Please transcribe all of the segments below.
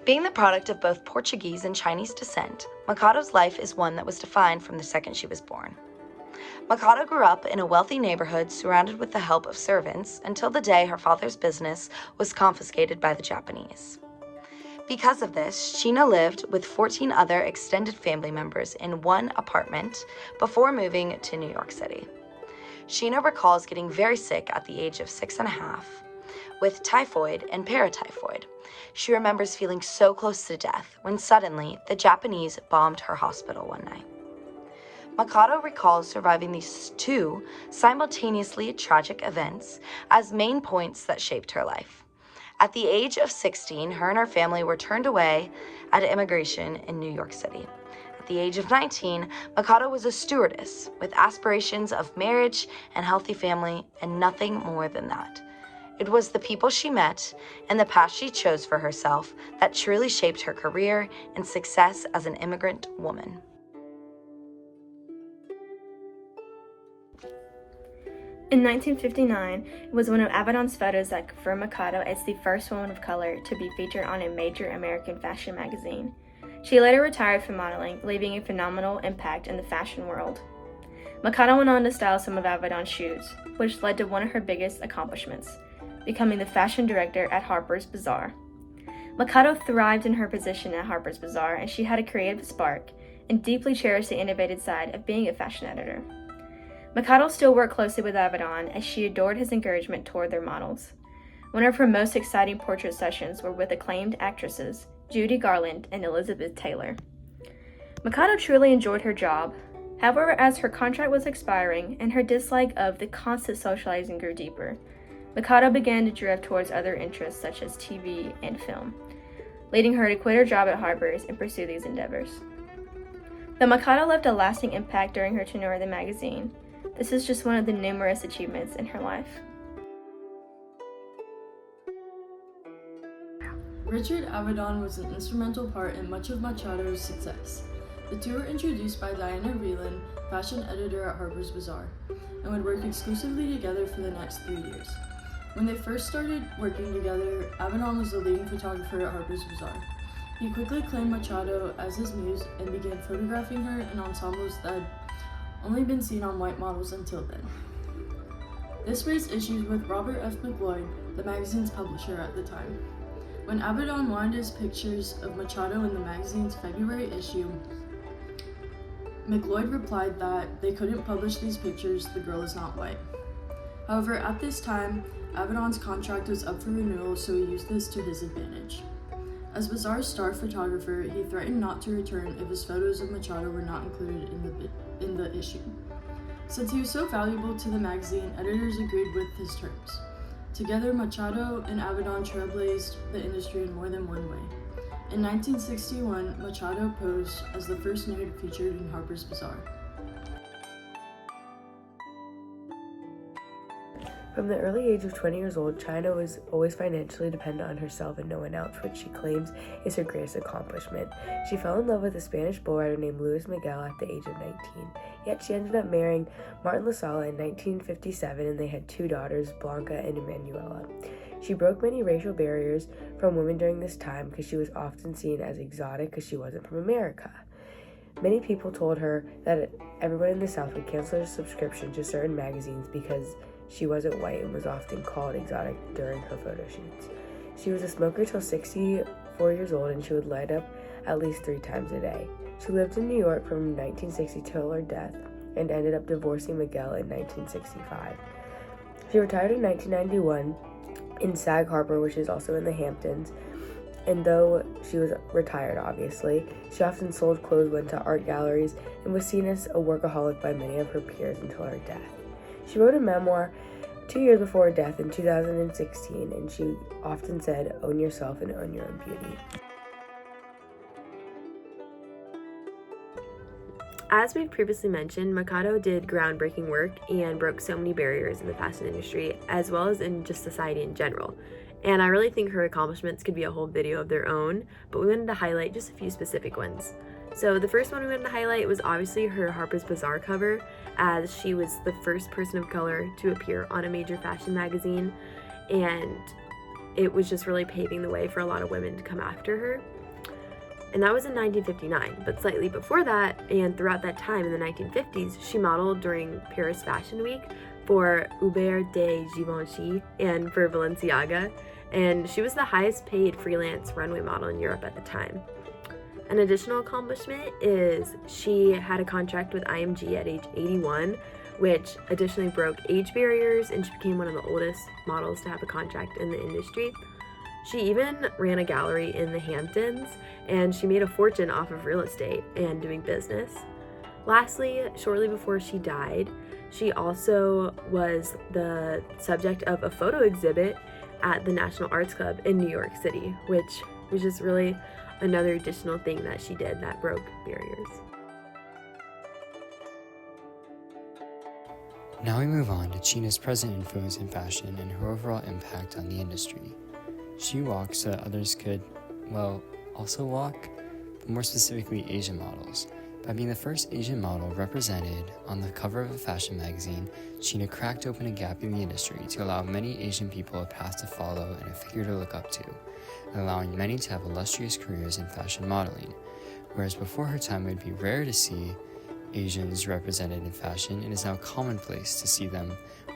Being the product of both Portuguese and Chinese descent, Machado's life is one that was defined from the second she was born. Machado grew up in a wealthy neighborhood surrounded with the help of servants until the day her father's business was confiscated by the Japanese. Because of this, Sheena lived with 14 other extended family members in one apartment before moving to New York City. Sheena recalls getting very sick at the age of 6.5 with typhoid and paratyphoid. She remembers feeling so close to death when suddenly the Japanese bombed her hospital one night. Machado recalls surviving these two simultaneously tragic events as main points that shaped her life. At the age of 16, her and her family were turned away at immigration in New York City. At the age of 19, Machado was a stewardess with aspirations of marriage and healthy family and nothing more than that. It was the people she met and the path she chose for herself that truly shaped her career and success as an immigrant woman. In 1959, it was one of Avedon's photos that confirmed Machado as the first woman of color to be featured on a major American fashion magazine. She later retired from modeling, leaving a phenomenal impact in the fashion world. Machado went on to style some of Avedon's shoes, which led to one of her biggest accomplishments, becoming the fashion director at Harper's Bazaar. Machado thrived in her position at Harper's Bazaar, and she had a creative spark and deeply cherished the innovative side of being a fashion editor. Machado still worked closely with Avedon as she adored his encouragement toward their models. One of her most exciting portrait sessions were with acclaimed actresses Judy Garland and Elizabeth Taylor. Machado truly enjoyed her job. However, as her contract was expiring and her dislike of the constant socializing grew deeper, Machado began to drift towards other interests such as TV and film, leading her to quit her job at Harper's and pursue these endeavors. Though Machado left a lasting impact during her tenure at the magazine, this is just one of the numerous achievements in her life. Richard Avedon was an instrumental part in much of Machado's success. The two were introduced by Diana Vreeland, fashion editor at Harper's Bazaar, and would work exclusively together for the next 3 years. When they first started working together, Avedon was the leading photographer at Harper's Bazaar. He quickly claimed Machado as his muse and began photographing her in ensembles that had only been seen on white models until then. This raised issues with Robert F. McLeod, the magazine's publisher at the time. When Avedon wanted his pictures of Machado in the magazine's February issue, McLeod replied that they couldn't publish these pictures, the girl is not white. However, at this time, Avedon's contract was up for renewal, so he used this to his advantage. As Bazaar's star photographer, he threatened not to return if his photos of Machado were not included in the issue. Since he was so valuable to the magazine, editors agreed with his terms. Together, Machado and Avedon trailblazed the industry in more than one way. In 1961, Machado posed as the first nude featured in Harper's Bazaar. From the early age of 20 years old, China was always financially dependent on herself and no one else, which she claims is her greatest accomplishment. She fell in love with a Spanish bull rider named Luis Miguel at the age of 19, yet she ended up marrying Martin La Sala in 1957 and they had 2 daughters, Blanca and Emanuela. She broke many racial barriers from women during this time because she was often seen as exotic because she wasn't from America. Many people told her that everyone in the South would cancel their subscription to certain magazines because she wasn't white and was often called exotic during her photo shoots. She was a smoker till 64 years old and she would light up at least 3 times a day. She lived in New York from 1960 till her death and ended up divorcing Miguel in 1965. She retired in 1991 in Sag Harbor, which is also in the Hamptons, and though she was retired obviously, she often sold clothes, went to art galleries, and was seen as a workaholic by many of her peers until her death. She wrote a memoir 2 years before her death in 2016, and she often said, "Own yourself and own your own beauty." As we've previously mentioned, Machado did groundbreaking work and broke so many barriers in the fashion industry, as well as in just society in general. And I really think her accomplishments could be a whole video of their own, but we wanted to highlight just a few specific ones. So the first one we wanted to highlight was obviously her Harper's Bazaar cover, as she was the first person of color to appear on a major fashion magazine, and it was just really paving the way for a lot of women to come after her. and that was in 1959. But slightly before that, and throughout that time in the 1950s, she modeled during Paris Fashion Week for Hubert de Givenchy and for Balenciaga, and she was the highest paid freelance runway model in Europe at the time. An additional accomplishment is she had a contract with IMG at age 81, which additionally broke age barriers, and she became one of the oldest models to have a contract in the industry. She even ran a gallery in the Hamptons, and she made a fortune off of real estate and doing business. Lastly, shortly before she died, she also was the subject of a photo exhibit at the National Arts Club in New York City, which was just really another additional thing that she did that broke barriers. Now we move on to China's present influence in fashion and her overall impact on the industry. She walked so that others could, well, also walk, but more specifically Asian models. By being the first Asian model represented on the cover of a fashion magazine, China cracked open a gap in the industry to allow many Asian people a path to follow and a figure to look up to, and allowing many to have illustrious careers in fashion modeling. Whereas before her time it would be rare to see Asians represented in fashion, it is now commonplace to see them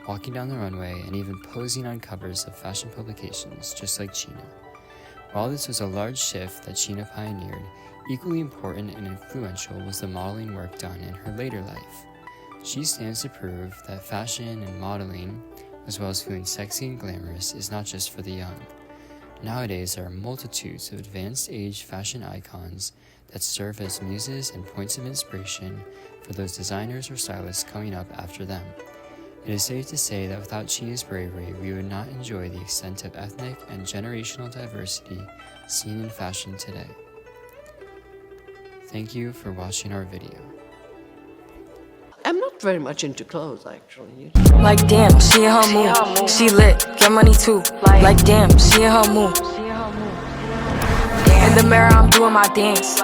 walking down the runway and even posing on covers of fashion publications, just like China. While this was a large shift that China pioneered, equally important and influential was the modeling work done in her later life. She stands to prove that fashion and modeling, as well as feeling sexy and glamorous, is not just for the young. Nowadays, there are multitudes of advanced age fashion icons that serve as muses and points of inspiration for those designers or stylists coming up after them. It is safe to say that without China's bravery, we would not enjoy the extent of ethnic and generational diversity seen in fashion today. Thank you for watching our video. I'm not very much into clothes, actually. Like damn, she in her mood. She lit, get money too. Like damn, she in her mood. In the mirror, I'm doing my dance.